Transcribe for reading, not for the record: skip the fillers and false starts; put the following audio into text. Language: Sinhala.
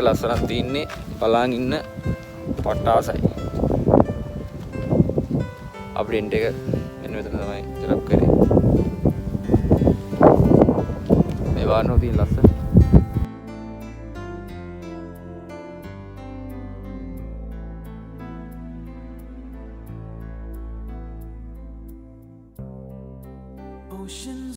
ලස්සනක් තින්නේ බලන් ඉන්න පට්ටාසයි. අපේ ටෙන්ට් එක මෙන්න මෙතන තමයි සෙටප් කරේ. මේ වාහනේ තියෙන ලස්සන oceans